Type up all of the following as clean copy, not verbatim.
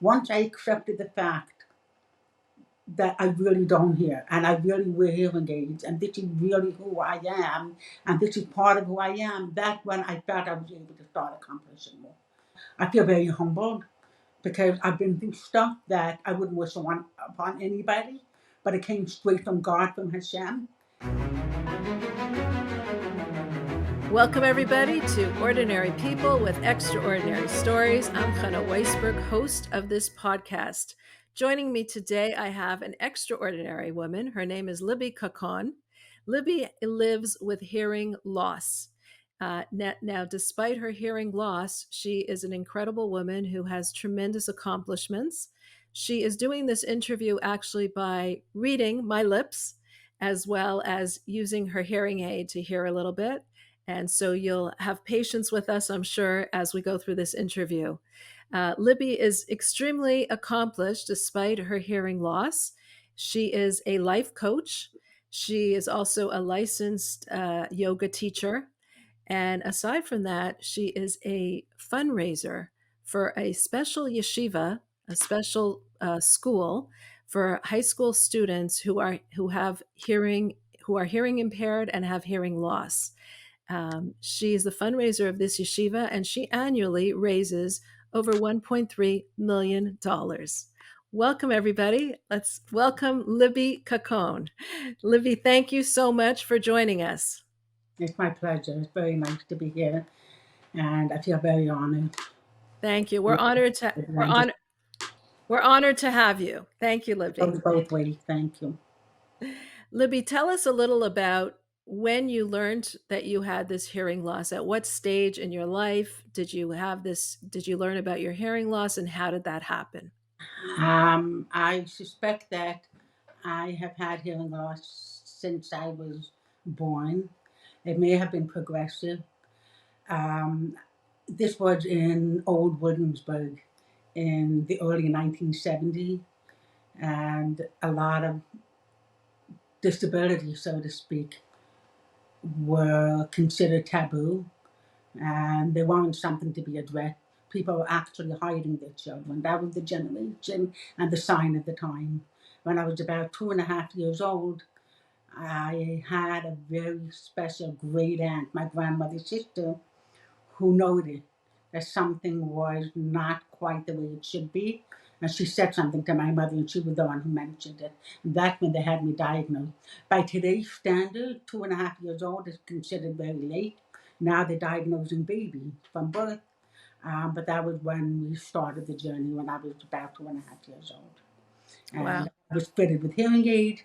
once I accepted the fact that I really don't hear and I really wear hearing aids and this is really who I am and this is part of who I am, that's when I felt I was able to start accomplishing more. I feel very humbled because I've been through stuff that I wouldn't wish upon anybody, but it came straight from God, from Hashem. Welcome, everybody, to Ordinary People with Extraordinary Stories. I'm Chana Weisberg, host of this podcast. Joining me today, I have an extraordinary woman. Her name is Libbi Kakon. Libbi lives with hearing loss. Now, despite her hearing loss, she is an incredible woman who has tremendous accomplishments. She is doing this interview actually by reading my lips, as well as using her hearing aid to hear a little bit. And so you'll have patience with us, I'm sure, as we go through this interview. Libbi is extremely accomplished despite her hearing loss. She is a life coach. She is also a licensed yoga teacher. And aside from that, she is a fundraiser for a special yeshiva, a special school for high school students who are hearing impaired and have hearing loss. She is the fundraiser of this yeshiva, and she annually raises over $1.3 million. Welcome, everybody. Let's welcome Libbi Kakon. Libbi, thank you so much for joining us. It's my pleasure. It's very nice to be here, and I feel very honored. Thank you. We're honored to have you. Thank you, Libbi. Both ways. Thank you. Libbi, tell us a little about when you learned that you had this hearing loss. At what stage in your life did you learn about your hearing loss, and how did that happen? I suspect that I have had hearing loss since I was born. It may have been progressive. Um, this was in Old Williamsburg in the early 1970s, and a lot of disabilities, so to speak, were considered taboo, and they weren't something to be addressed. People were actually hiding their children. That was the generation and the sign of the time. When I was about 2.5 years old, I had a very special great aunt, my grandmother's sister, who noted that something was not quite the way it should be. And she said something to my mother, and she was the one who mentioned it. And that's when they had me diagnosed. By today's standard, 2.5 years old is considered very late. Now they're diagnosing babies from birth. But that was when we started the journey, when I was about 2.5 years old. And Wow. I was fitted with hearing aid,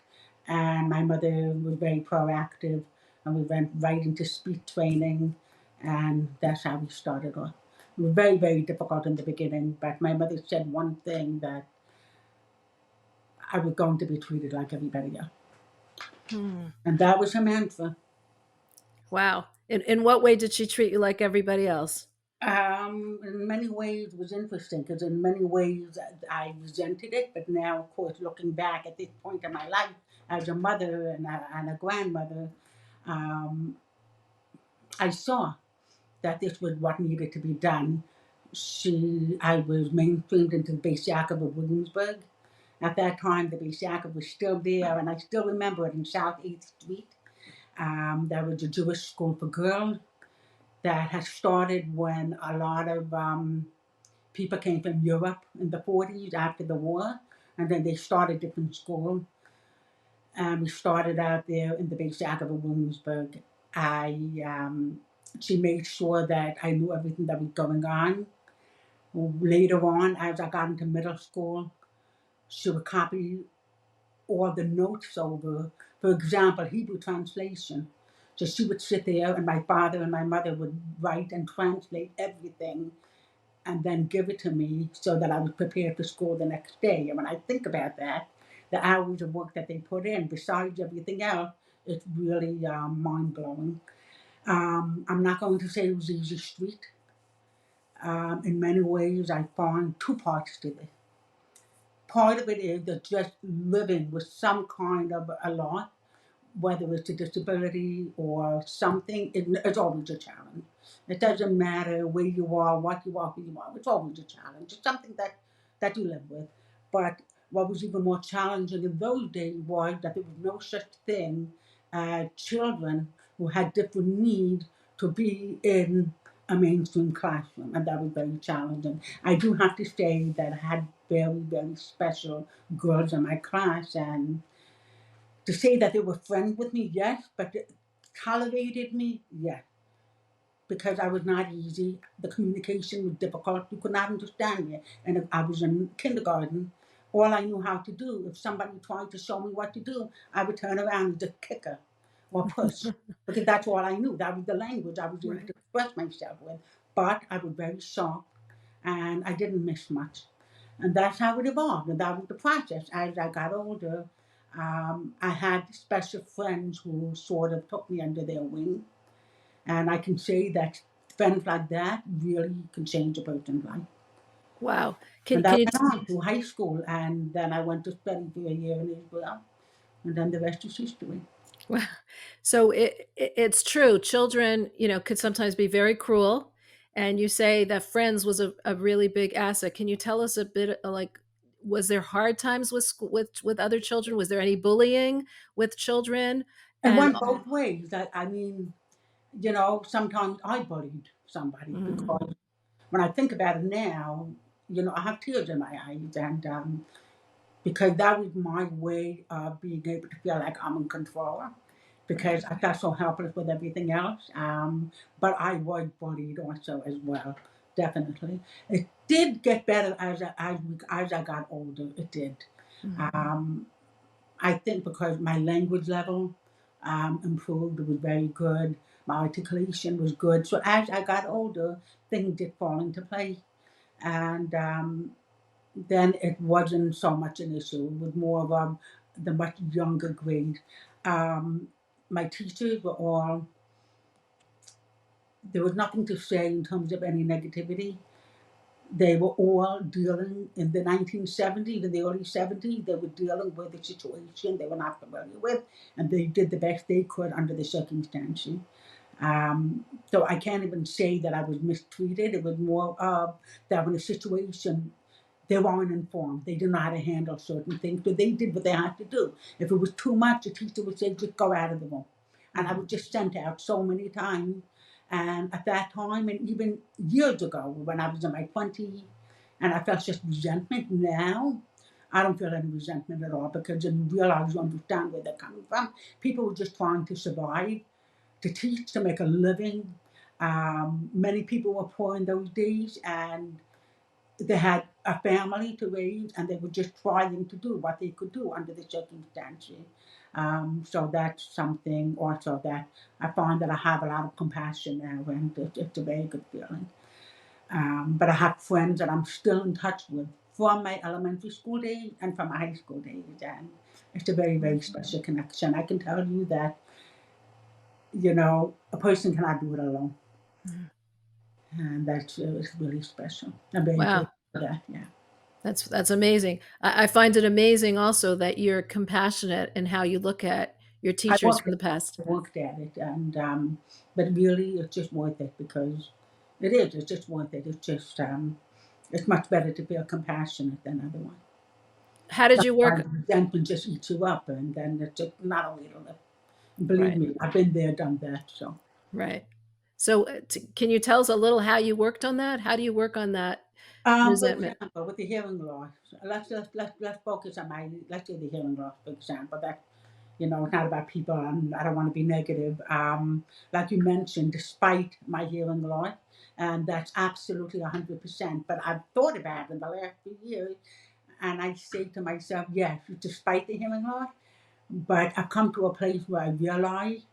and my mother was very proactive, and we went right into speech training, and that's how we started off. It was very, very difficult in the beginning, but my mother said one thing, that I was going to be treated like everybody else. And that was her mantra. Wow. In what way did she treat you like everybody else? In many ways, it was interesting because in many ways I resented it. But now, of course, looking back at this point in my life as a mother and a grandmother, um, I saw that this was what needed to be done. I was mainstreamed into the Base Yaakov of Williamsburg. At that time, the Base Yaakov was still there, and I still remember it in South 8th Street. There was a Jewish school for girls that had started when a lot of people came from Europe in the 40s after the war, and then they started different schools. We started out there in the Base Yaakov of Williamsburg. She made sure that I knew everything that was going on. Later on, as I got into middle school, she would copy all the notes over. For example, Hebrew translation. So she would sit there, and my father and my mother would write and translate everything and then give it to me so that I was prepared for school the next day. And when I think about that, the hours of work that they put in, besides everything else, it's really mind-blowing. I'm not going to say it was easy street. In many ways, I find two parts to this. Part of it is that just living with some kind of a loss, whether it's a disability or something, it's always a challenge. It doesn't matter where you are, what you are, who you are. It's always a challenge. It's something that that you live with. But what was even more challenging in those days was that there was no such thing as children who had different needs to be in a mainstream classroom, and that was very challenging. I do have to say that I had very, very special girls in my class, and to say that they were friends with me, yes, but they tolerated me, yes, because I was not easy. The communication was difficult. You could not understand me. And if I was in kindergarten, all I knew how to do, if somebody tried to show me what to do, I would turn around and just kick her or push, because that's all I knew. That was the language I was able Right. to express myself with. But I was very sharp, and I didn't miss much. And that's how it evolved. And that was the process. As I got older, I had special friends who sort of took me under their wing, and I can say that friends like that really can change a person's life. Wow. And Can that you went on to high school, and then I went to study for a year in Israel, and then the rest is history. Well, so it's true. Children, could sometimes be very cruel. And you say that Friends was a really big asset. Can you tell us a bit, like, was there hard times with with other children? Was there any bullying with children? It And went both ways. I mean, sometimes I bullied somebody Mhm. because when I think about it now, I have tears in my eyes, and because that was my way of being able to feel like I'm in control, Right. because I felt so helpless with everything else. But I was bullied also as well, definitely. It did get better as I got older. It did. Mhm. Um, I think because my language level improved, it was very good. My articulation was good. So as I got older, things did fall into place. And then it wasn't so much an issue. It was more of the much younger grade. Um, my teachers were all, there was nothing to say in terms of any negativity. They were all dealing in the 1970s, in the early 70s, they were dealing with a situation they were not familiar with, and they did the best they could under the circumstances. So I can't even say that I was mistreated. It was more of that when a situation, they weren't informed. They didn't know how to handle certain things. So they did what they had to do. If it was too much, the teacher would say, just go out of the room. And I Mhm. was just sent out so many times. And at that time, and even years ago, when I was in my 20s, and I felt just resentment now, I don't feel any resentment at all, because you realize, you understand where they're coming from. People were just trying to survive, to teach, to make a living. Many people were poor in those days, and they had a family to raise, and they were just trying to do what they could do under the circumstances. So that's something also that I find that I have a lot of compassion now, and it's a very good feeling. But I have friends that I'm still in touch with from my elementary school days and from my high school days, and it's a very, very special connection. I can tell you that, a person cannot do it alone, Mhm. and that's it's really special. I'm very Wow. grateful for that. Yeah. That's amazing. I find it amazing also that you're compassionate in how you look at your I teachers worked from at the past. I worked at it, and but really, it's just worth it, because it is. It's just worth it. It's just it's much better to feel compassionate than otherwise. How did you Sometimes work? resentment just eats you up, and then it's just not a way to live. Believe Right. me, I've been there, done that. So, Right. So, can you tell us a little how you worked on that? How do you work on that for resentment? example, with the hearing loss, let's focus on let's say the hearing loss, for example. That it's not about people, and I don't want to be negative. Like you mentioned, despite my hearing loss, and that's absolutely 100%. But I've thought about it in the last few years, and I say to myself, yes, despite the hearing loss, but I've come to a place where I realize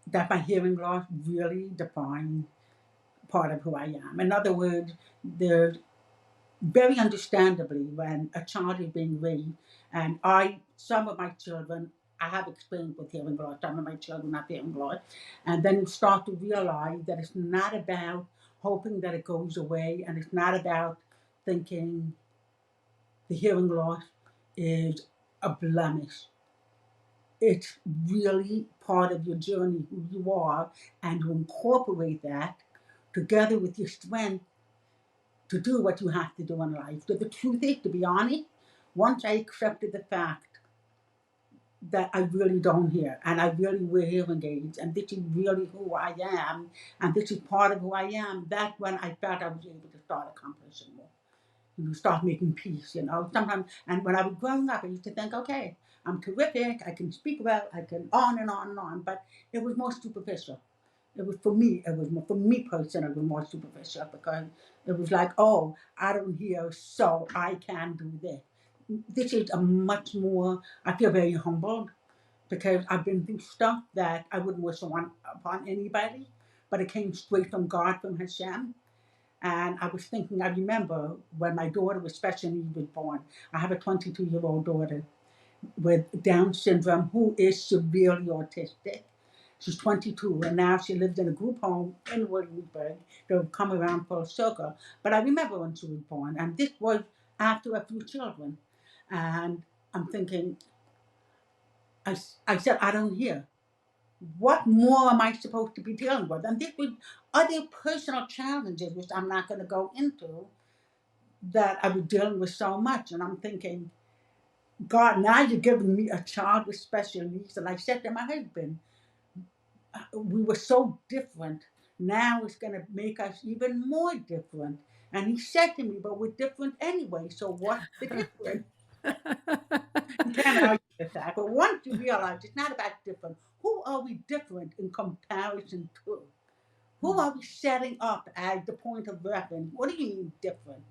that my hearing loss really defines part of who I am. In other words, there's very understandably, when a child is being raised, and some of my children, I have experience with hearing loss, some of my children have hearing loss, and then you start to realize that it's not about hoping that it goes away, and it's not about thinking the hearing loss is a blemish. It's really part of your journey, who you are, and to incorporate that together with your strength, to do what you have to do in life. So the truth is, to be honest, once I accepted the fact that I really don't hear and I really wear hearing aids and this is really who I am and this is part of who I am, that's when I felt I was able to start accomplishing more. Start making peace, Sometimes, and when I was growing up, I used to think, okay, I'm terrific, I can speak well, I can on and on and on, but it was more superficial. It was for me, it was more, for me personally, it was more superficial because it was like, oh, I don't hear, so I can do this. This is a much more, I feel very humbled because I've been through stuff that I wouldn't wish upon anybody, but it came straight from God, from Hashem. And I was thinking, I remember when my daughter was special needs was born. I have a 22-year-old daughter with Down syndrome who is severely autistic. She's 22 and now she lives in a group home in Williamsburg. They'll come around full circle. But I remember when she was born, and this was after a few children. And I'm thinking, I said, I don't hear. What more am I supposed to be dealing with? And this was other personal challenges, which I'm not going to go into, that I was dealing with so much. And I'm thinking, God, now you're giving me a child with special needs. And I said to my husband, we were so different. Now it's going to make us even more different. And he said to me, but we're different anyway. So what's the difference? You can't argue with that. But once you realize it's not about different, who are we different in comparison to? Who are we setting up as the point of reference? What do you mean different?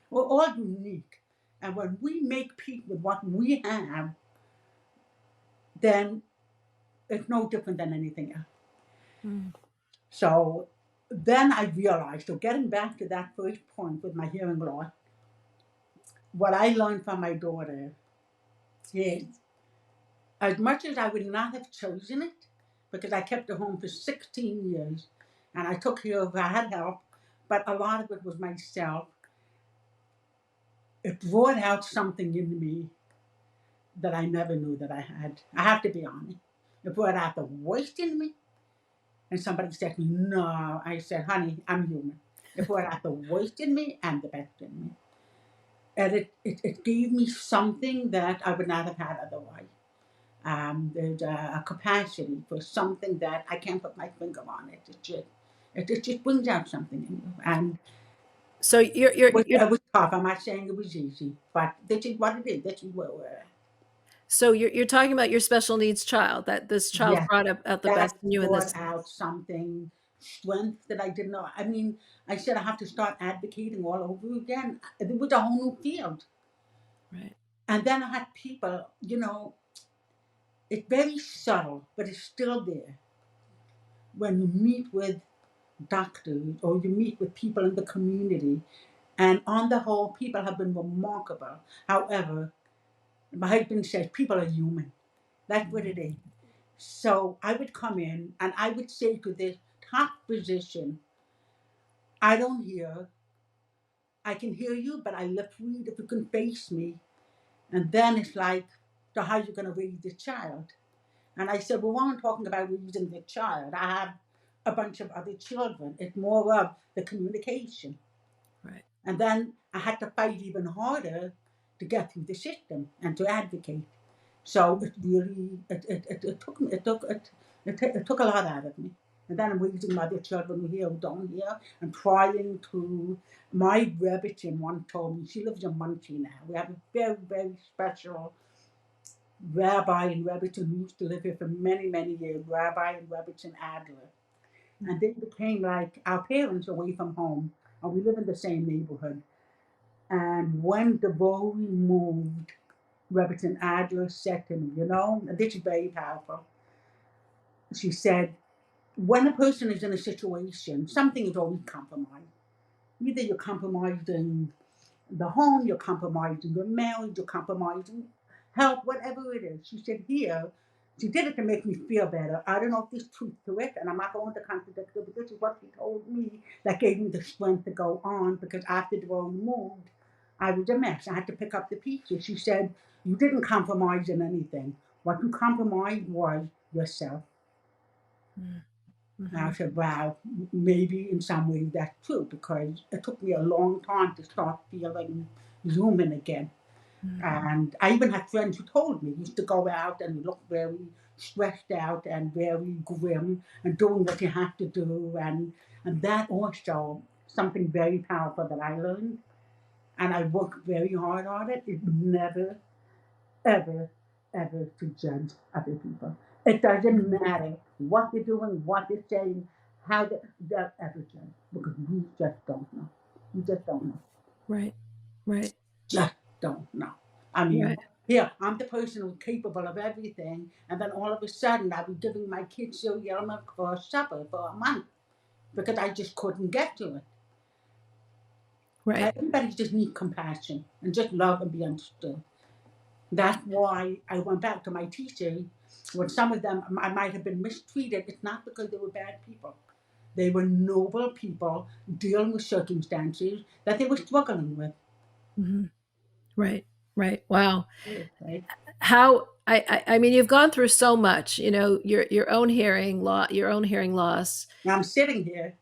We're all unique. And when we make peace with what we have, then it's no different than anything else. Mm. So then I realized, so getting back to that first point with my hearing loss, what I learned from my daughter is as much as I would not have chosen it, because I kept her home for 16 years and I took care of her, I had help, but a lot of it was myself. It brought out something in me that I never knew that I had. I have to be honest. It brought out the worst in me. And somebody said to me, no. I said, honey, I'm human. It brought out the worst in me and the best in me. And it gave me something that I would not have had otherwise. There's a capacity for something that I can't put my finger on it. It just brings out something in you. And So it was tough. I'm not saying it was easy, but this is what it is. This is where we're at. so you're talking about your special needs child, that this child Yes, brought up out the best that in you in brought this. out something, strength that I didn't know. I mean, I said I have to start advocating all over again. It was a whole new field. Right. And then I had people, it's very subtle, but it's still there. When you meet with doctors or you meet with people in the community, and on the whole, people have been remarkable. However, my husband says people are human. That's what it is. So I would come in and I would say to this top physician, I don't hear. I can hear you, but I lip read if you can face me. And then it's like, so how are you going to raise the child? And I said, well, when I'm talking about raising the child, I have a bunch of other children. It's more of the communication. Right. And then I had to fight even harder to get through the system and to advocate. So it really it took me it took a lot out of me. And then I'm raising my other children who here who don't hear and trying to. My Rebbetzin one told me she lives in Muncie now. We have a very special rabbi in Rebbetzin who used to live here for many years. Rabbi and Rebbetzin Adler, and they became like our parents away from home, and we live in the same neighborhood. And when the Bowie moved, Rebbetzin Adler said to me, and this is very powerful. She said, when a person is in a situation, something is always compromised. Either you're compromising the home, you're compromising your marriage, you're compromising health, whatever it is. She said, here, she did it to make me feel better. I don't know if there's truth to it, and I'm not going to contradict her, but this is what she told me that gave me the strength to go on, because after the world moved, I was a mess. I had to pick up the pieces. She said, you didn't compromise in anything. What you compromised was yourself. Mm. And I said, wow, maybe in some ways that's true because it took me a long time to start feeling human again. And I even had friends who told me used to go out and look very stressed out and very grim and doing what you have to do. And that also something very powerful that I learned. And I worked very hard on it. It never, ever, ever to judge other people. It doesn't matter what they're doing, what they're saying, how they'll ever judge because we just don't know. We just don't know. Right. Right. Just don't know. I mean, Right. here, I'm the person who's capable of everything, and then all of a sudden I'll be giving my kids cereal milk for supper for a month because I just couldn't get to it. Right. Everybody just needs compassion and just love and be understood. That's why I went back to my teacher. When some of them I might have been mistreated, it's not because they were bad people. They were noble people dealing with circumstances that they were struggling with. Hmm. Right. Right. Wow. Right? How I mean, you've gone through so much. You know, your own hearing loss, your own hearing loss. Now I'm sitting here.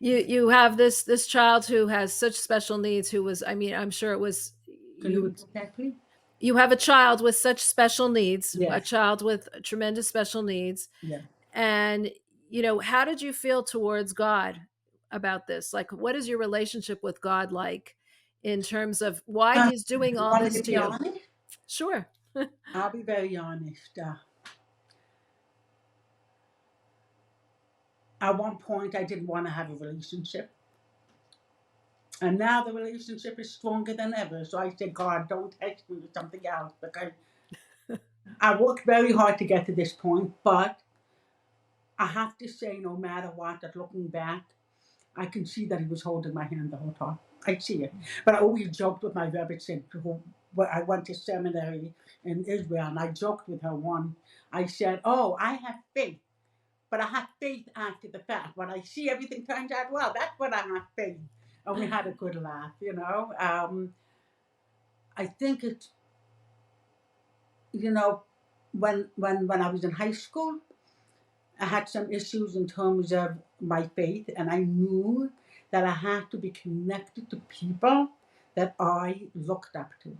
You have this child who has such special needs. Who was, I mean, I'm sure it was Can you you. repeat that, please? You have a child with such special needs, a Yes. child with tremendous special needs, Yes. and how did you feel towards God about this? Like, what is your relationship with God like in terms of why He's doing You all want me this to to be you? honest? Sure. I'll be very honest. At one point, I didn't want to have a relationship. And now the relationship is stronger than ever. So I said, God, don't text me with something else because I worked very hard to get to this point. But I have to say, no matter what, that looking back, I can see that he was holding my hand the whole time. I see it. But I always joked with my Rebbetzin, who I went to seminary in Israel, and I joked with her one. I said, oh, I have faith. But I have faith after the fact. When I see everything turns out well, that's when I have faith. And we had a good laugh. I think it's, you know, when I was in high school, I had some issues in terms of my faith, and I knew that I had to be connected to people that I looked up to.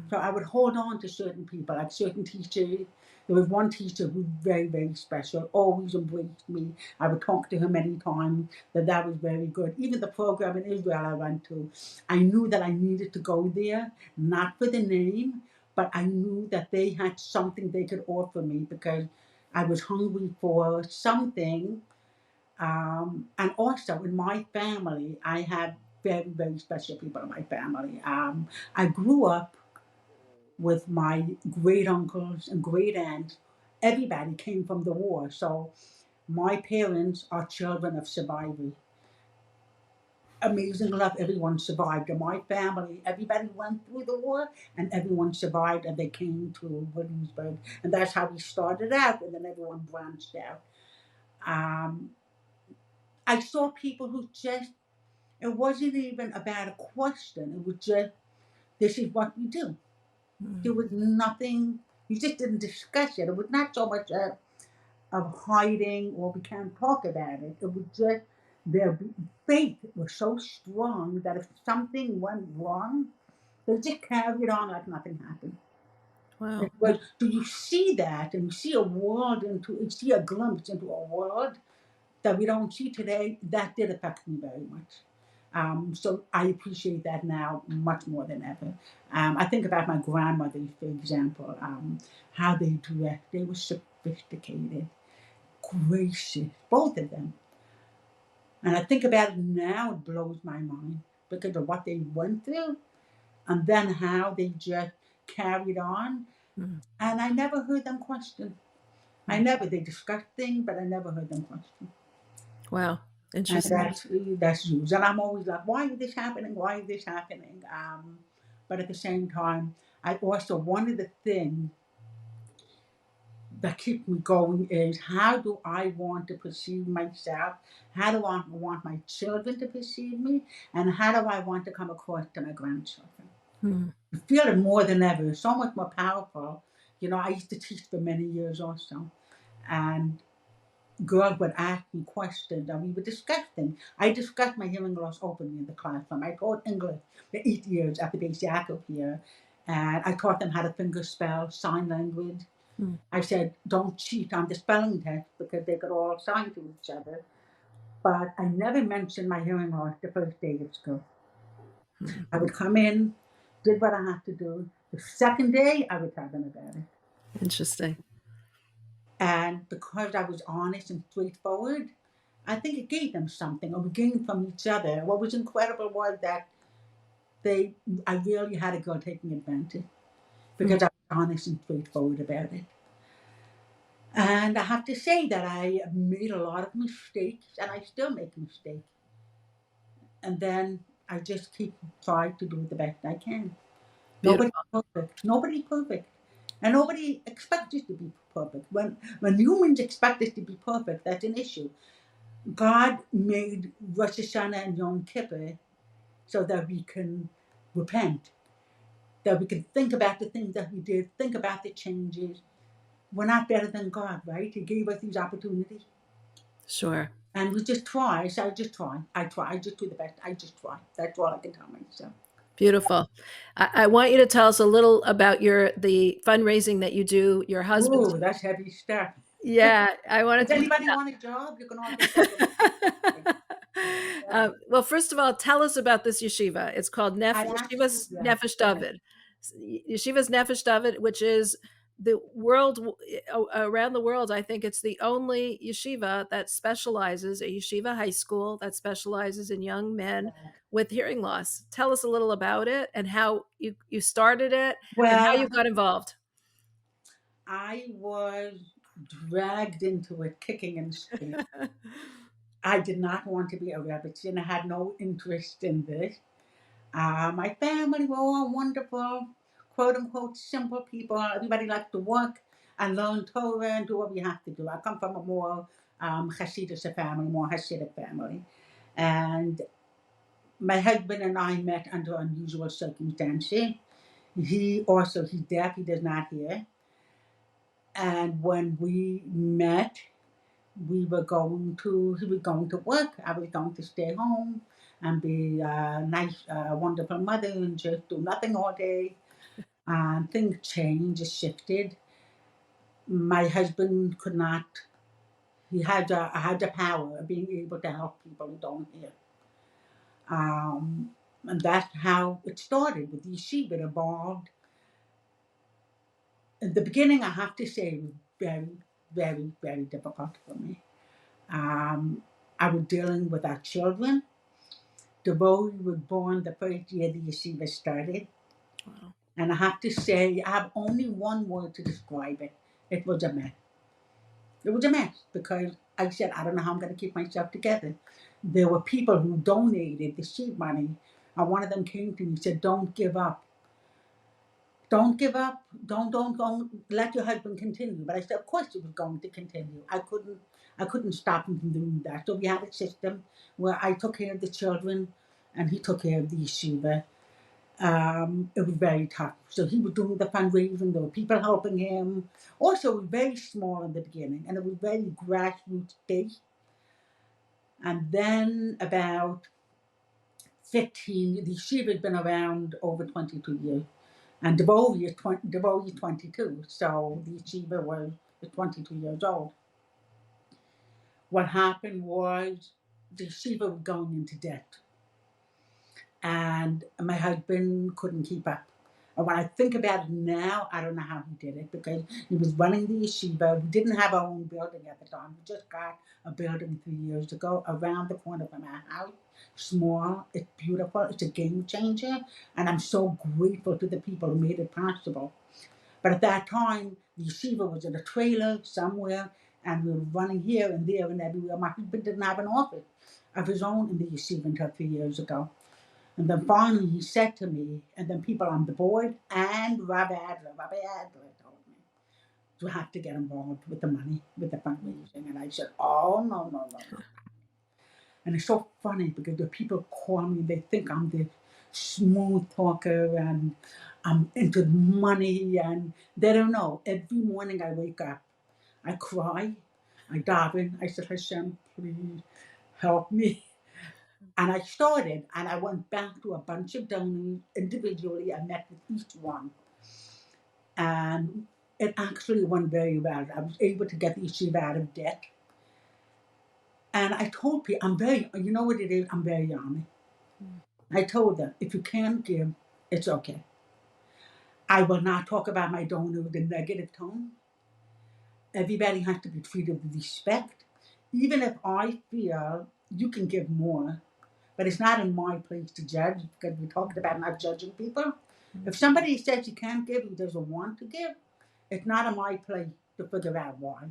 So I would hold on to certain people, like certain teachers. There was one teacher who was very, very special, always embraced me. I would talk to her many times, that was very good. Even the program in Israel I went to, I knew that I needed to go there, not for the name, but I knew that they had something they could offer me because I was hungry for something. And also in my family, I had very, very special people in my family. I grew up with my great uncles and great aunts. Everybody came from the war. So my parents are children of survivors. Amazing love, everyone survived. In my family, everybody went through the war and everyone survived and they came to Williamsburg. And that's how we started out, and then everyone branched out. Um, I saw people who just, it wasn't even about a question. It was just, this is what we do. There was nothing, you just didn't discuss it. It was not so much of hiding or we can't talk about it. It was just their faith was so strong that if something went wrong, they just carried on like nothing happened. Wow. It was, do you see that? And you see a world into, you see a glimpse into a world that we don't see today. That did affect me very much. So I appreciate that now much more than ever. I think about my grandmothers, for example, how they dressed. They were sophisticated, gracious, both of them. And I think about it now, it blows my mind because of what they went through and then how they just carried on. Mm. And I never heard them question. They discussed things, but I never heard them question. Wow. And Interesting. that's huge. And I'm always like, why is this happening? Why is this happening? But at the same time, I also, one of the things that keep me going is how do I want to perceive myself? How do I want my children to perceive me? And how do I want to come across to my grandchildren? Mm. I feel it more than ever, so much more powerful. I used to teach for many years also. And girl would ask me questions and we would discuss things. I discussed my hearing loss openly in the classroom. I taught English for 8 years at the base Yaakov here, and I taught them how to finger spell, sign language. Mm. I said, don't cheat on the spelling test because they could all sign to each other. But I never mentioned my hearing loss the first day of school. Mm. I would come in, did what I had to do. The second day, I would tell them about it. Interesting. And because I was honest and straightforward, I think it gave them something, or we gained from each other. What was incredible was that I really had a girl taking advantage Mm. because I was honest and straightforward about it. And I have to say that I made a lot of mistakes, and I still make mistakes. And then I just keep trying to do the best I can. Nobody's Beautiful. perfect. Nobody's perfect. And nobody expects us to be perfect. When humans expect us to be perfect, that's an issue. God made Rosh Hashanah and Yom Kippur so that we can repent, that we can think about the things that we did, think about the changes. We're not better than God, right? He gave us these opportunities. Sure. And we just try. So I just try. I try. I just do the best. I just try. That's all I can tell myself. Beautiful. I want you to tell us a little about the fundraising that you do. Your husband's. Ooh, that's heavy stuff. Yeah, I wanted Does to. anybody want a job? You can also talk about it. Well, first of all, tell us about this yeshiva. It's called I actually, Yeshiva's yeah, Nefesh go ahead. David. Yeshiva's Nefesh David, which is the world around the world. I think it's the only yeshiva that specializes, a yeshiva high school that specializes in young men with hearing loss. Tell us a little about it and how you started it and how Well, you got involved. I was dragged into it kicking and screaming. I did not want to be a Rebbetzin. I had no interest in this. My family were all wonderful, quote unquote, simple people. Everybody liked to work and learn Torah and do what we have to do. I come from a more Hasidic family, more Hasidic family. And my husband and I met under unusual circumstances. He's deaf, he does not hear. And when we met, he was going to work. I was going to stay home and be a nice, wonderful mother and just do nothing all day. And things changed, it shifted. My husband could not, I had the power of being able to help people who don't hear. And that's how it started with the yeshiva. It evolved. In the beginning, I have to say, it was very, very, very difficult for me. Um, I was dealing with our children. Devoe was born the first year the yeshiva started. Wow. And I have to say, I have only one word to describe it. It was a mess. It was a mess because I said, I don't know how I'm going to keep myself together. There were people who donated the seed money, and one of them came to me and said, don't give up. Don't give up. Don't let your husband continue. But I said, of course he was going to continue. I couldn't stop him from doing that. So we had a system where I took care of the children and he took care of the yeshiva. It was very tough. So he was doing the fundraising. There were people helping him. Also, it was very small in the beginning, and it was very grassroots based. And then about 15, the yeshiva has been around over 22 years. And Devoe is 22, so the yeshiva was 22 years old. What happened was the yeshiva was going into debt, and my husband couldn't keep up. And when I think about it now, I don't know how he did it because he was running the yeshiva. We didn't have our own building at the time. We just got a building 3 years ago around the corner from our house. Small, it's beautiful, it's a game changer, and I'm so grateful to the people who made it possible. But at that time, the yeshiva was in a trailer somewhere, and we were running here and there and everywhere. My husband didn't have an office of his own in the yeshiva until 3 years ago. And then finally he said to me, and then people on the board and Rabbi Adler told me, you have to get involved with the money, with the fundraising. And I said, oh, no, no, no, no. And it's so funny because the people call me, they think I'm the smooth talker and I'm into money, and they don't know. Every morning I wake up, I cry, I davened. I said, Hashem, please help me. And I started, and I went back to a bunch of donors individually. I met with each one. And it actually went very well. I was able to get the yeshiva out of debt. And I told people, you know what it is? I'm very honest. I told them, if you can't give, it's okay. I will not talk about my donor with a negative tone. Everybody has to be treated with respect. Even if I feel you can give more, but it's not in my place to judge, because we talked about not judging people. If somebody says you can't give, who doesn't want to give, it's not in my place to figure out why.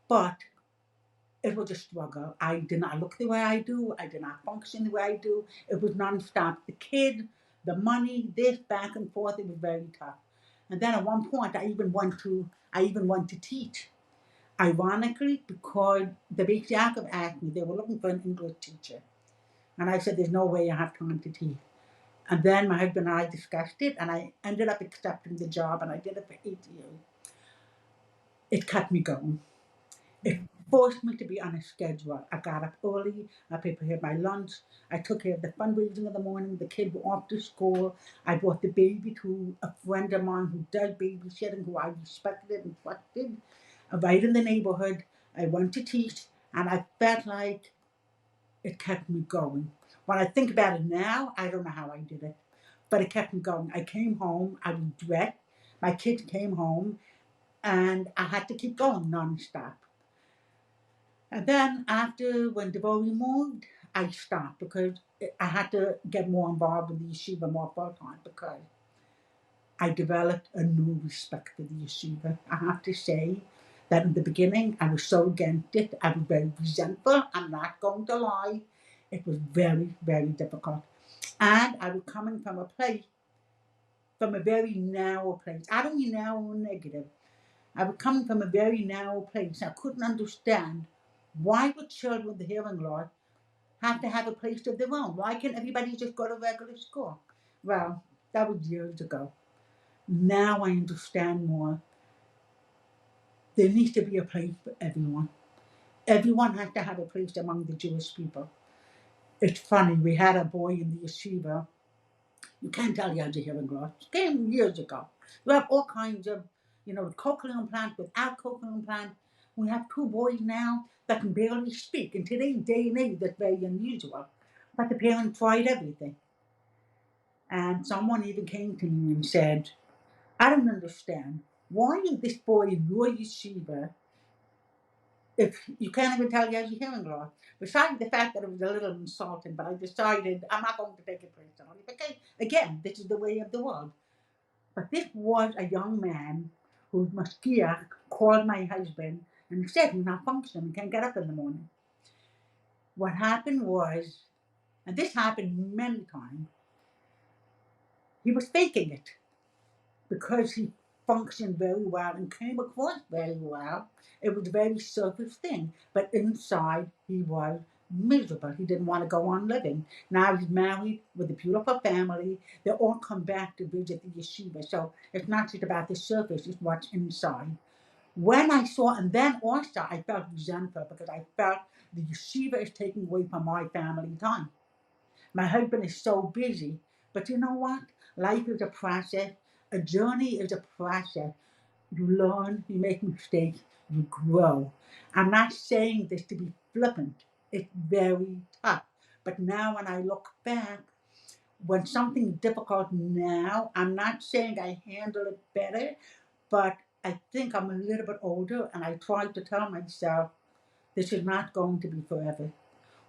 But it was a struggle. I did not look the way I do. I did not function the way I do. It was nonstop. The kid, the money, this back and forth. It was very tough. And then at one point, I even went to teach. Ironically, because the Beit Yaakov asked me, they were looking for an English teacher, and I said, "There's no way I have time to teach." And then my husband and I discussed it, and I ended up accepting the job, and I did it for 8 years. It kept me going. It forced me to be on a schedule. I got up early. I prepared my lunch. I took care of the fundraising in the morning. The kids were off to school. I brought the baby to a friend of mine who does babysitting, who I respected and trusted. Right in the neighborhood, I went to teach, and I felt like it kept me going. When I think about it now, I don't know how I did it, but it kept me going. I came home. I was dressed. My kids came home, and I had to keep going nonstop. And then after, when Devori moved, I stopped because I had to get more involved in the yeshiva more full time, because I developed a new respect for the yeshiva. I have to say that in the beginning, I was so against it. I was very resentful. I'm not going to lie. It was very, very difficult. And I was coming from a very narrow place. I don't mean narrow or negative. I was coming from a very narrow place. I couldn't understand, why would children with the hearing loss have to have a place of their own? Why can't everybody just go to regular school? Well, that was years ago. Now I understand more. There needs to be a place for everyone. Everyone has to have a place among the Jewish people. It's funny, we had a boy in the yeshiva. You can't tell he has a hearing loss. It came years ago. We have all kinds of, with cochlear implants, without cochlear implants. We have two boys now that can barely speak. In today's day and age, that's very unusual. But the parents tried everything. And someone even came to me and said, I don't understand. Why is this boy in your yeshiva if you can't even tell he has a hearing loss? Besides the fact that it was a little insulting, but I decided I'm not going to take it personally. Because, again, this is the way of the world. But this was a young man whose mashgiach called my husband and said he's not functioning, he can't get up in the morning. What happened was, and this happened many times, he was faking it, because he functioned very well and came across very well. It was a very surface thing, but inside he was miserable. He didn't want to go on living. Now he's married with a beautiful family. They all come back to visit the yeshiva. So it's not just about the surface, it's what's inside. When I saw, and then also I felt resentful, because I felt the yeshiva is taking away from my family time. My husband is so busy. But you know what? Life is a process. A journey is a process. You learn, you make mistakes, you grow. I'm not saying this to be flippant. It's very tough. But now when I look back, when something difficult now, I'm not saying I handle it better, but I think I'm a little bit older, and I try to tell myself this is not going to be forever.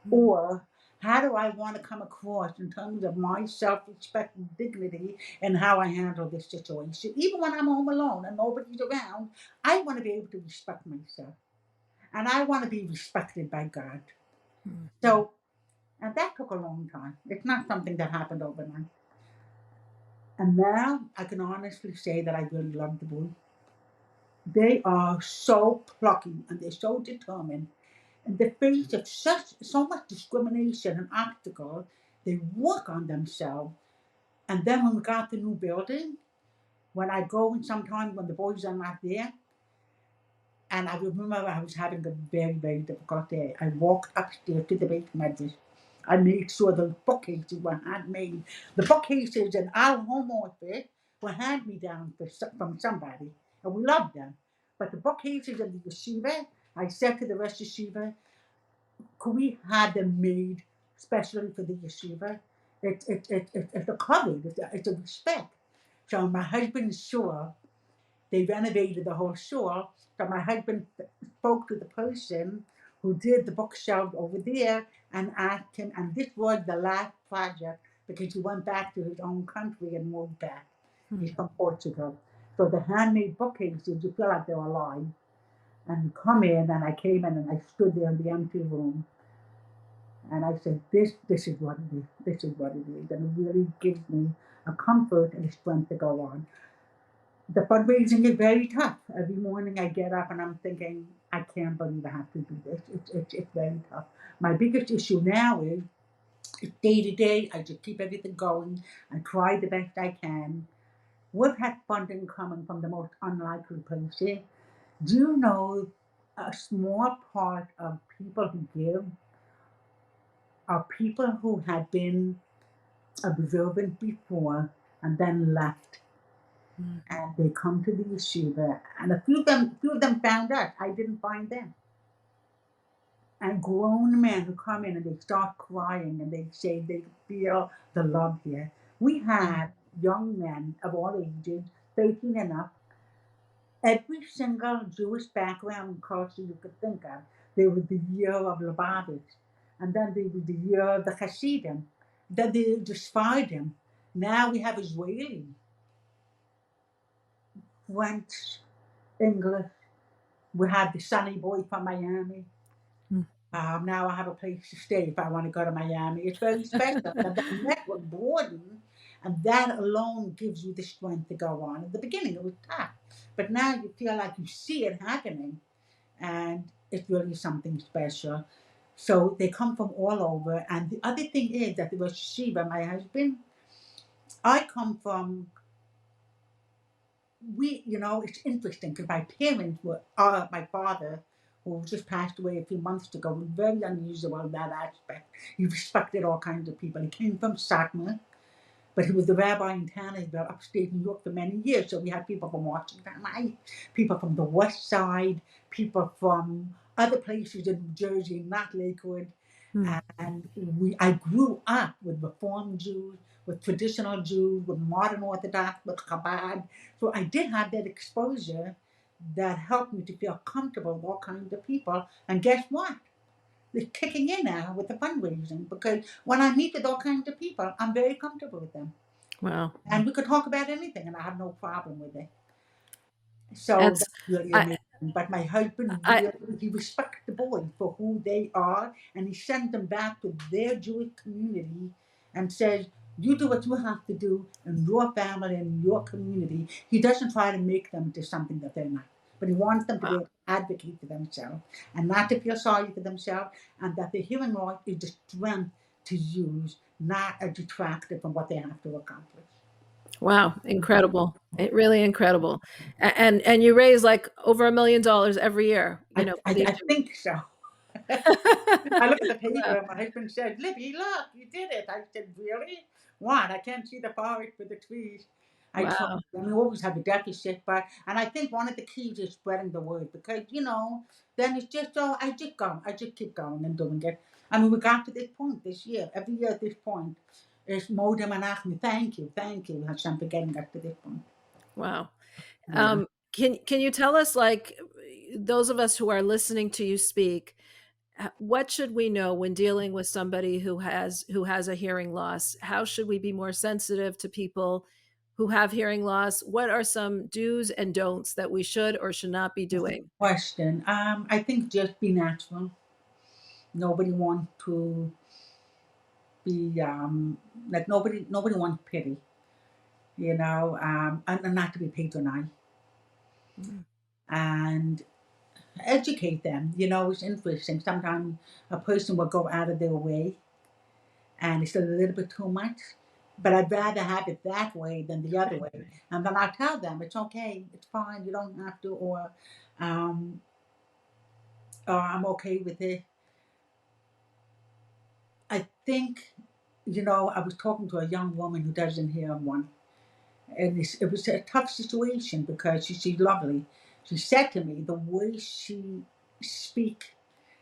Or how do I want to come across in terms of my self-respect and dignity and how I handle this situation? Even when I'm home alone and nobody's around, I want to be able to respect myself. And I want to be respected by God. So, and that took a long time. It's not something that happened overnight. And now I can honestly say that I really love the boys. They are so plucky and they're so determined. In the face of so much discrimination and obstacles, they work on themselves. And then when we got the new building, when I go and sometimes when the boys are not there, And I remember I was having a very, very difficult day. I walked upstairs to the basement. I made sure the bookcases were handmade. The bookcases in our home office were hand me down from somebody, and we loved them. But the bookcases of the yeshiva, I said to the rest of yeshiva, could we have them made specially for the yeshiva? It's a cover, it's a respect. So my husband's sure they renovated the whole shul. So my husband spoke to the person who did the bookshelf over there and asked him, and this was the last project because he went back to his own country and moved back. He's from Portugal. So the handmade bookcases, you feel like they were alive. And you come in, and I came in and I stood there in the empty room. And I said, this is what it is. This is what it is. And it really gives me a comfort and a strength to go on. The fundraising is very tough. Every morning I get up and I'm thinking, I can't believe I have to do this. It's very tough. My biggest issue now is day to day, I just keep everything going. I try the best I can. We've had funding coming from the most unlikely places. Do you know a small part of people who give are people who had been observant before and then left, and they come to the yeshiva, and a few of them found us. I didn't find them. And grown men who come in and they start crying and they say they feel the love here. We have young men of all ages, 13 and up, every single Jewish background and culture you could think of. There was the year of Lubavitch, and then there was the year of the Hasidim, then the Sephardim. Now we have Israeli, French, English. We have the sunny boy from Miami. Now I have a place to stay if I want to go to Miami. It's very special. And that network broadened, and that alone gives you the strength to go on. At the beginning, it was tough, but now you feel like you see it happening, and it's really something special. So they come from all over. And the other thing is that there was Shiva, my husband. I come from it's interesting because my parents were, my father, who just passed away a few months ago, was very unusual in that aspect. He respected all kinds of people. He came from Satmar, but he was the rabbi in Tannersville, upstate New York, for many years. So we had people from Washington Heights, people from the West Side, people from other places in New Jersey, not Lakewood. And I grew up with Reform Jews, with traditional Jews, with modern Orthodox, with Chabad. So I did have that exposure that helped me to feel comfortable with all kinds of people. And guess what? It's kicking in now with the fundraising, because when I meet with all kinds of people, I'm very comfortable with them. Wow. And we could talk about anything, and I have no problem with it. So That's that's really I amazing. But my husband I really, he respects the boys for who they are, and he sends them back to their Jewish community and says, you do what you have to do in your family and your community. He doesn't try to make them into something that they're not. But he wants them to be wow. able to advocate for themselves and not to feel sorry for themselves, and that the human right is the strength to use, not a detractor from what they have to accomplish. Wow, incredible. Really incredible. And you raise like over $1 million every year, for these I Jews. think so. I look at the paper Wow. and my husband said, Libby, look, you did it. I said, really? What? I can't see the forest for the trees. I tried. Wow. I mean, we always have a deficit, and I think one of the keys is spreading the word, because, then it's just, I just keep going and doing it. I mean, we got to this point this year. Every year at this point, it's Modem and Achme. Thank you, Hashem, for getting us to this point. Wow. Yeah. Can you tell us, like, those of us who are listening to you speak, what should we know when dealing with somebody who has a hearing loss? How should we be more sensitive to people who have hearing loss? What are some do's and don'ts that we should or should not be doing? Question. I think just be natural. Nobody wants to be like nobody wants pity, and not to be patronized, Mm. and educate them. It's interesting. Sometimes a person will go out of their way, and it's a little bit too much. But I'd rather have it that way than the other way. And then I tell them it's okay, it's fine, you don't have to, or I'm okay with it. I think, I was talking to a young woman who doesn't hear one, and it was a tough situation because she's lovely. She said to me the way she speak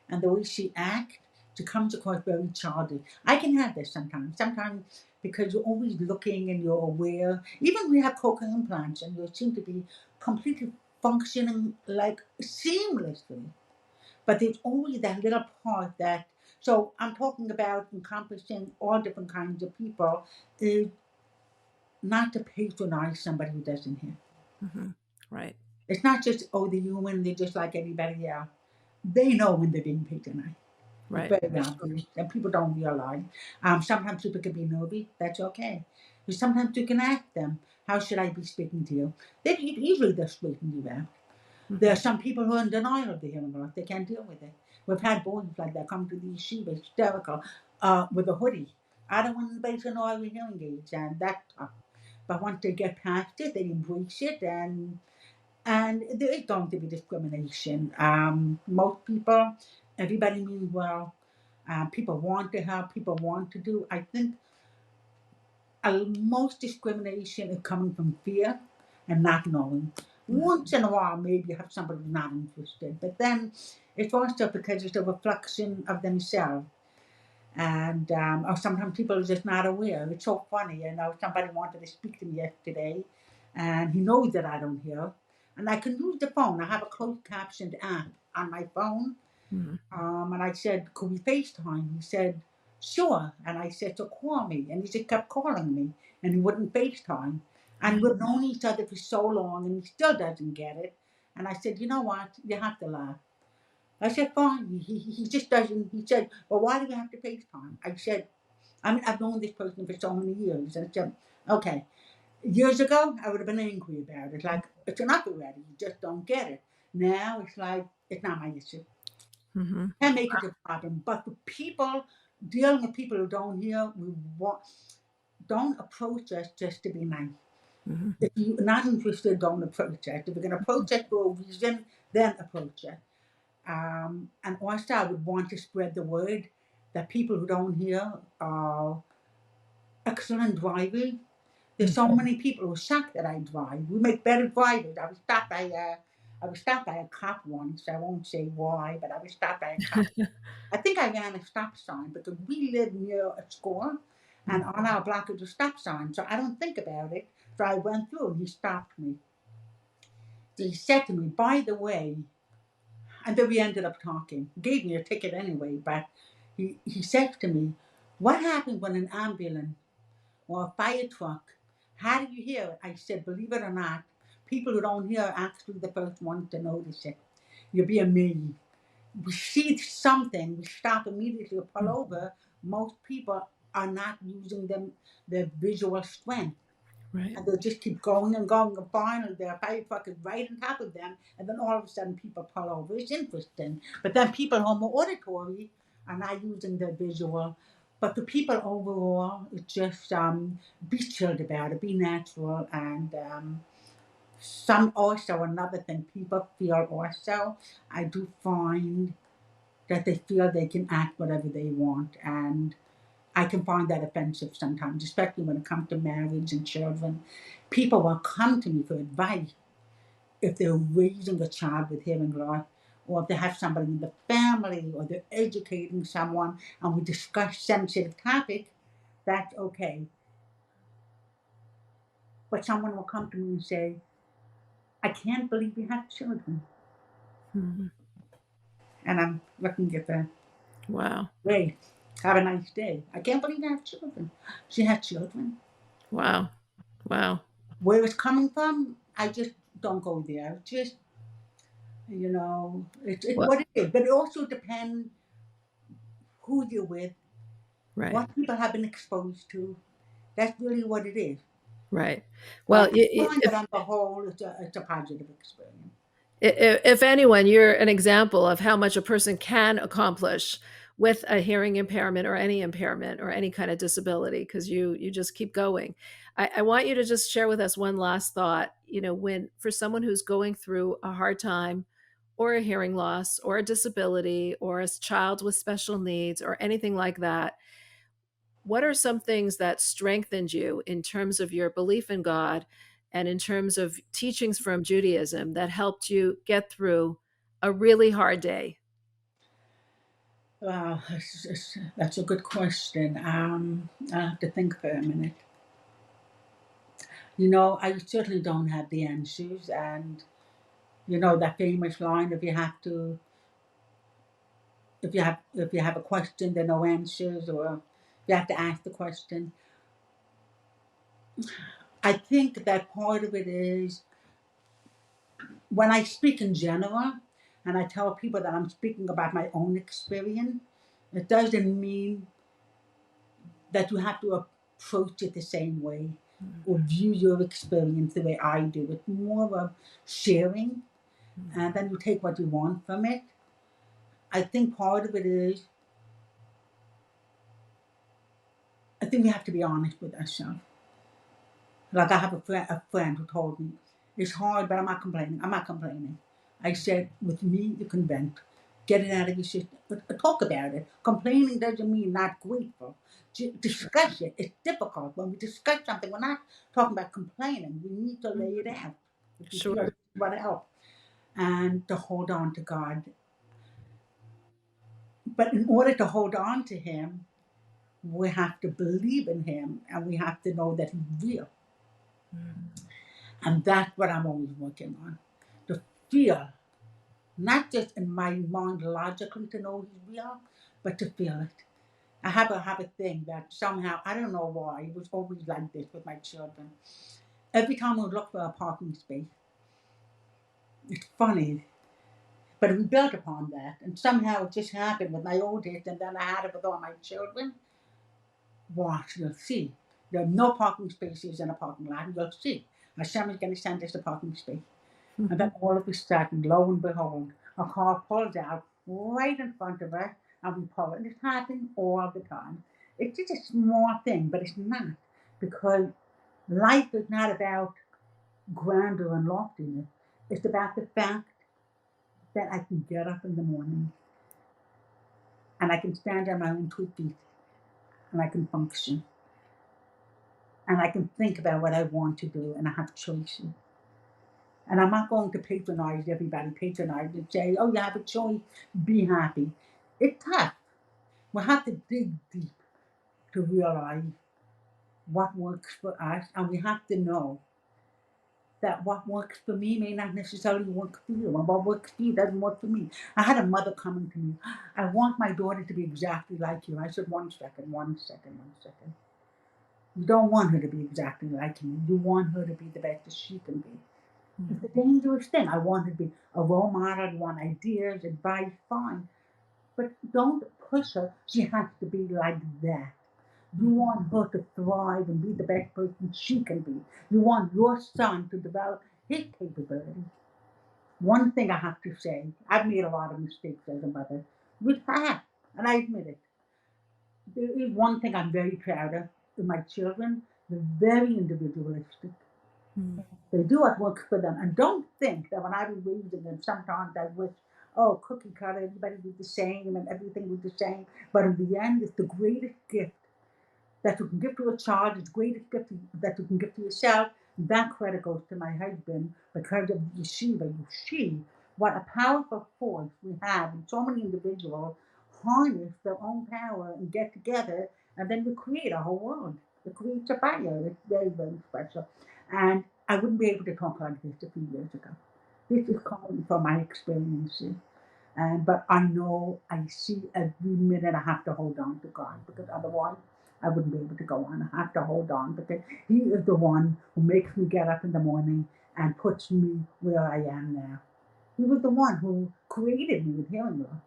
and the way she act, she comes across very childish. I can have this sometimes. Sometimes because you're always looking and you're aware. Even when you have cochlear implants and you seem to be completely functioning like seamlessly. But there's always that little part that, so I'm talking about encompassing all different kinds of people, is not to patronize somebody who doesn't hear. Hmm. Right. It's not just, oh, they're human, they're just like anybody else. They know when they're being patronized. It's Right. very obvious, and people don't realize. Sometimes people can be nervy. That's okay. But sometimes you can ask them, "How should I be speaking to you?" They usually they'll straighten you out. There are Hmm. some people who are in denial of the hearing loss. They can't deal with it. We've had boys like that come to the yeshiva hysterical with a hoodie. I don't want anybody to know I have hearing aids, and that's tough. But once they get past it, they embrace it, and there is going to be discrimination. Most people, everybody means well. People want to help. People want to do. I think most discrimination is coming from fear and not knowing. Once in a while, maybe you have somebody who's not interested, but then it's also because it's a reflection of themselves. And or sometimes people are just not aware. It's so funny, somebody wanted to speak to me yesterday, and he knows that I don't hear, and I can use the phone. I have a closed captioned app on my phone, Hmm. and I said, "Could we FaceTime?" He said, "Sure." And I said, "So call me." And he just kept calling me, and he wouldn't FaceTime. And we've known each other for so long, and he still doesn't get it. And I said, "You know what? You have to laugh." I said, "Fine." He just doesn't. He said, "Well, why do we have to FaceTime?" I said, I've known this person for so many years. And I said, "Okay." Years ago, I would have been angry about it. Like, it's enough already. You just don't get it. Now, it's like, it's not my issue. Hmm. Can make it a problem. But the people, dealing with people who don't hear, don't approach us just to be nice. Hmm. If you're not interested, don't approach us. If you're going to approach us for a reason, then approach us. And also, I would want to spread the word that people who don't hear are excellent drivers. There's so many people who suck that I drive. We make better drivers. I was stopped by a cop once. I won't say why, but I was stopped by a cop. I think I ran a stop sign because we live near a school, and on our block is a stop sign. So I don't think about it. So I went through, and he stopped me. He said to me, "By the way," and then we ended up talking. He gave me a ticket anyway, but he said to me, "What happened when an ambulance or a fire truck, how do you hear it?" I said, "Believe it or not, people who don't hear are actually the first ones to notice it. You'll be amazed. We see something, we stop immediately to pull over. Most people are not using their visual strength. Right. And they'll just keep going and going, and finally their fire truck is right on top of them, and then all of a sudden people pull over. It's interesting. But then people who are more auditory are not using their visual. But the people overall, it's just be chilled about it, be natural, and some also another thing people feel also. I do find that they feel they can act whatever they want, and I can find that offensive sometimes, especially when it comes to marriage and children. People will come to me for advice if they're raising a child with hearing loss, or if they have somebody in the family, or they're educating someone, and we discuss sensitive topics. That's okay. But someone will come to me and say, "I can't believe you have children," Hmm. and I'm looking at the Wow. great. Have a nice day. "I can't believe you have children." She had children. Wow. Wow. Where it's coming from, I just don't go there. Just it's Well, what it is. But it also depends who you're with, right. what people have been exposed to. That's really what it is. Right. Well, But I find that on the whole, it's a positive experience. if anyone, you're an example of how much a person can accomplish with a hearing impairment or any impairment or any kind of disability, because you just keep going. I want you to just share with us one last thought. When for someone who's going through a hard time or a hearing loss or a disability or a child with special needs or anything like that, what are some things that strengthened you in terms of your belief in God and in terms of teachings from Judaism that helped you get through a really hard day? Wow, that's a good question. I have to think for a minute. I certainly don't have the answers, and that famous line: if you have a question, there are no answers, or you have to ask the question. I think that part of it is when I speak in general, and I tell people that I'm speaking about my own experience. It doesn't mean that you have to approach it the same way or view your experience the way I do. It's more of sharing, and then you take what you want from it. I think part of it is, I think we have to be honest with ourselves. Like I have a friend who told me, it's hard, but I'm not complaining. I'm not complaining. I said, with me, you can vent. Get it out of your system. Talk about it. Complaining doesn't mean not grateful. Discuss it. It's difficult. When we discuss something, we're not talking about complaining. We need to lay it out. If we feel Sure. what help. And to hold on to God. But in order to hold on to Him, we have to believe in Him and we have to know that He's real. And that's what I'm always working on. To feel, not just in my mind logically to know He's real, but to feel it. I have a thing that somehow, I don't know why, it was always like this with my children. Every time we look for a parking space, it's funny, but we built upon that. And somehow it just happened with my oldest, and then I had it with all my children. Watch, you'll see. There are no parking spaces in a parking lot. You'll see. Hashem is going to send us a parking space. And then all of a sudden, lo and behold, a car pulls out right in front of us and we pull it. And it's happening all the time. It's just a small thing, but it's not. Because life is not about grandeur and loftiness. It's about the fact that I can get up in the morning and I can stand on my own 2 feet and I can function. And I can think about what I want to do and I have choices. And I'm not going to patronize and say, oh, you have a choice, be happy. It's tough. We have to dig deep to realize what works for us, and we have to know that what works for me may not necessarily work for you, and what works for you doesn't work for me. I had a mother coming to me, I want my daughter to be exactly like you. I said, 1 second, 1 second, 1 second. You don't want her to be exactly like you. You want her to be the best that she can be. It's a dangerous thing. I want her to be a role model, I want ideas, advice, fine. But don't push her. She has to be like that. You want her to thrive and be the best person she can be. You want your son to develop his capability. One thing I have to say, I've made a lot of mistakes as a mother. With her, and I admit it. There is one thing I'm very proud of in my children. They're very individualistic. They do what works for them. And don't think that when I was raising them, sometimes I wish, oh, cookie cutter, everybody was the same and everything was the same. But in the end, it's the greatest gift that you can give to a child, it's the greatest gift that you can give to yourself. That credit goes to my husband because of Yeshiva. You see what a powerful force we have, and so many individuals harness their own power and get together, and then we create a whole world. We create a fire. It's very, very special. And I wouldn't be able to talk like this a few years ago. This is coming from my experiences. But I know I see every minute I have to hold on to God because otherwise I wouldn't be able to go on. I have to hold on because He is the one who makes me get up in the morning and puts me where I am now. He was the one who created me with hearing loss.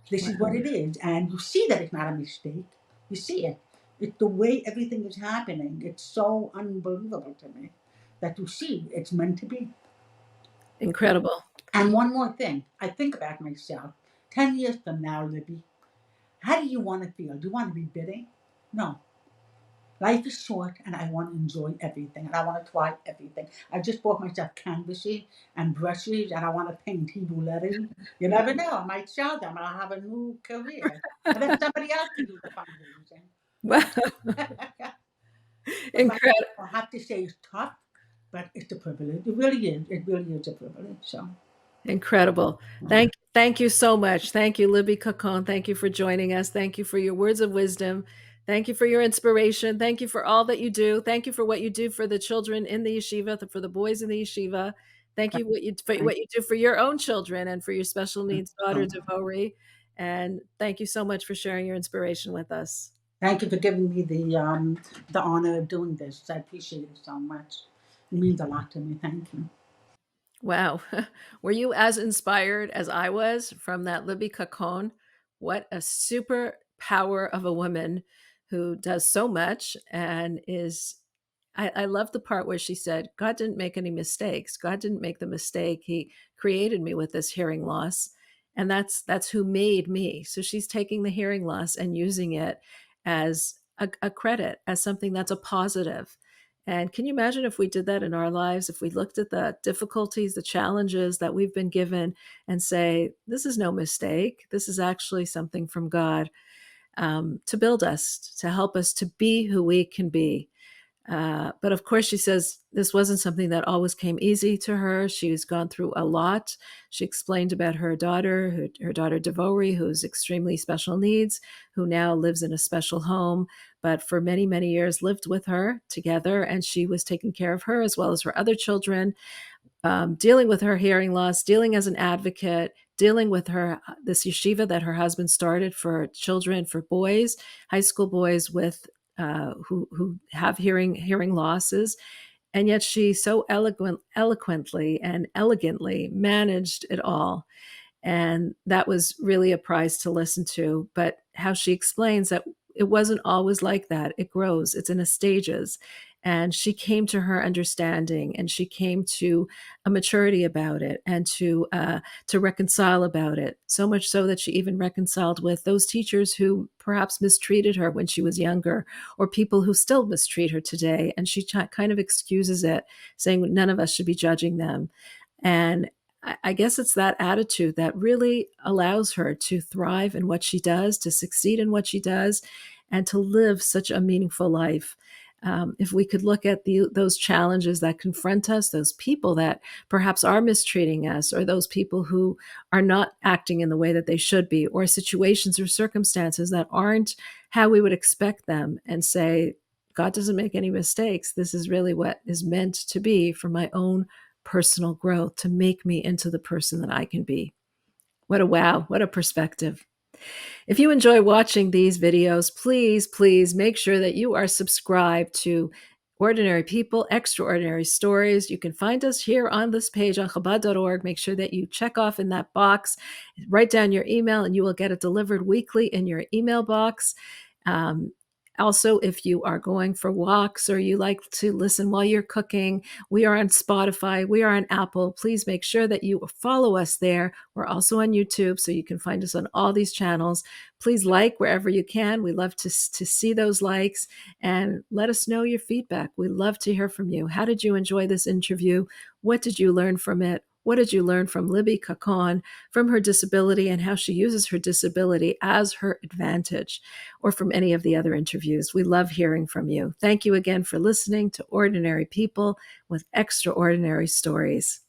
This is what it is. And you see that it's not a mistake. You see it. It's the way everything is happening. It's so unbelievable to me that you see it's meant to be. Incredible. And one more thing, I think about myself. 10 years from now, Libby, how do you want to feel? Do you want to be bitter? No. Life is short, and I want to enjoy everything, and I want to try everything. I just bought myself canvases and brushes, and I want to paint Hebrew letters. You never know; I might sell them, and I'll have a new career. And then somebody else can do the fundraising. Wow. But right Incredible. now, I have to say it's tough, but it's a privilege. It really is. It really is a privilege. So, Incredible. Thank you so much. Thank you, Libby Kakon. Thank you for joining us. Thank you for your words of wisdom. Thank you for your inspiration. Thank you for all that you do. Thank you for what you do for the children in the yeshiva, for the boys in the yeshiva. Thank you for thank what you do for your own children and for your special you needs so daughter much. Devori. And thank you so much for sharing your inspiration with us. Thank you for giving me the honor of doing this. I appreciate it so much. It means a lot to me. Thank you. Wow. Were you as inspired as I was from that Libby Kakon? What a super power of a woman who does so much and is. I love the part where she said, God didn't make any mistakes. God didn't make the mistake. He created me with this hearing loss. And that's who made me. So she's taking the hearing loss and using it as a credit, as something that's a positive. And can you imagine if we did that in our lives? If we looked at the difficulties, the challenges that we've been given and say, this is no mistake. This is actually something from God, to build us, to help us to be who we can be. But of course, she says this wasn't something that always came easy to her. She's gone through a lot. She explained about her daughter, her daughter Devori, who's extremely special needs, who now lives in a special home, but for many, many years lived with her together. And she was taking care of her as well as her other children, dealing with her hearing loss, dealing as an advocate, dealing with her this yeshiva that her husband started for children, for boys, high school boys with who have hearing losses, and yet she so eloquently and elegantly managed it all. And that was really a prize to listen to. But how she explains that it wasn't always like that. It grows, it's in a stages. And she came to her understanding, and she came to a maturity about it, and to reconcile about it. So much so that she even reconciled with those teachers who perhaps mistreated her when she was younger, or people who still mistreat her today. And she kind of excuses it, saying none of us should be judging them. And I guess it's that attitude that really allows her to thrive in what she does, to succeed in what she does, and to live such a meaningful life. If we could look at those challenges that confront us, those people that perhaps are mistreating us, or those people who are not acting in the way that they should be, or situations or circumstances that aren't how we would expect them, and say, God doesn't make any mistakes. This is really what is meant to be for my own personal growth, to make me into the person that I can be. What a wow, what a perspective. If you enjoy watching these videos, please make sure that you are subscribed to Ordinary People, Extraordinary Stories. You can find us here on this page on Chabad.org. Make sure that you check off in that box, write down your email, and you will get it delivered weekly in your email box. Um, Also, if you are going for walks or you like to listen while you're cooking, we are on Spotify, we are on Apple. Please make sure that you follow us there. We're also on YouTube, so you can find us on all these channels. Please like wherever you can. We love to see those likes, and let us know your feedback. We love to hear from you. How did you enjoy this interview? What did you learn from it? What did you learn from Libby Kakon, from her disability, and how she uses her disability as her advantage, or from any of the other interviews? We love hearing from you. Thank you again for listening to Ordinary People with Extraordinary Stories.